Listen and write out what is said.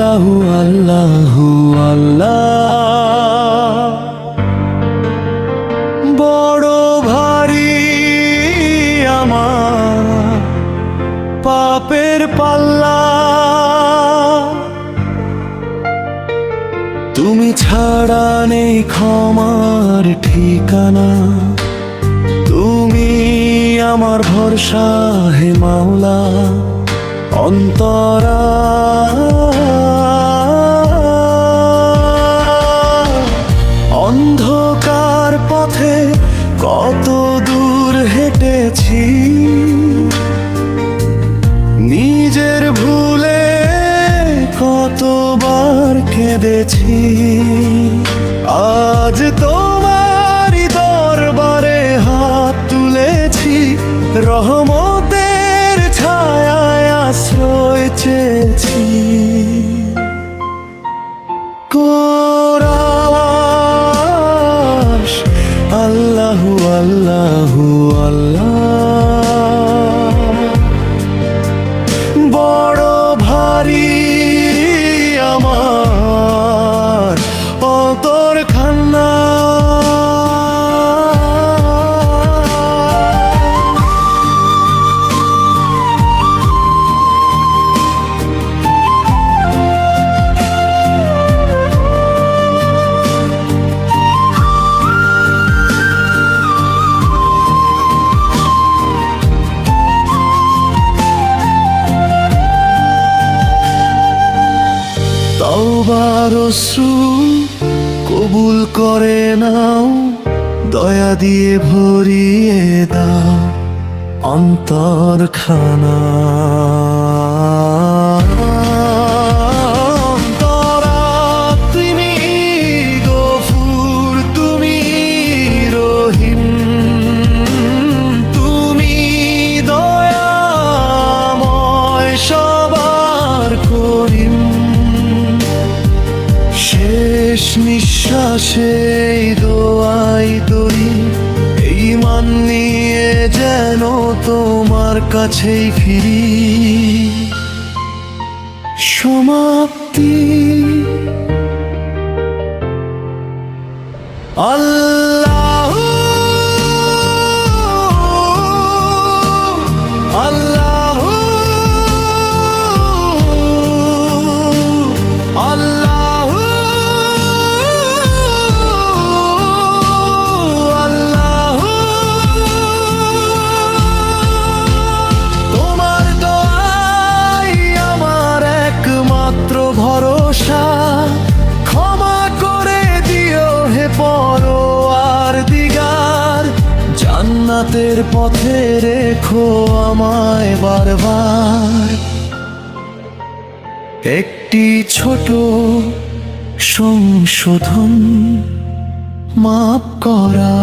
আল্লাহু আল্লাহু আল্লাহ। বড় ভারী আমার পাপের পাল্লা, তুমি ছাড়া নেই ক্ষমার ঠিকানা। তুমি আমার ভরসা হে মাওলা অন্তরা। অন্ধকার পথে কত দূর হেঁটেছি, নিজের ভুলে কতবার কেঁদেছি। আজ তোমারই দরবারে হাত তুলেছি, রহমতের ছায়ায় আশ্রয় চেয়েছি। কোরআশ আল্লাহু আল্লাহু আল্লাহ। বড় ভারী আমার অন্তর খান্না। তওবার অশ্রু কবুল করে নাও, দয়া দিয়ে ভরিয়ে দাও অন্তরখানা। অন্তরা তুমি গফুর, তুমি রহিম, তুমি দয়াময় সবার করিম। শেষ নিঃশ্বাসে দোয়াই করি, ঈমান নিয়ে যেন তোমার কাছেই ফিরি। সমাপ্তি আল্লাহু আল্লাহু আল্লাহু আল্লাহু। তোমার দোয়াই আমার একমাত্র ভরসা, ক্ষমা করে দিও হে পরওয়ার দিগার। জান্নাতের পথে রেখো আমায় বারবার। একটি ছোট সংশোধন মাপ করা।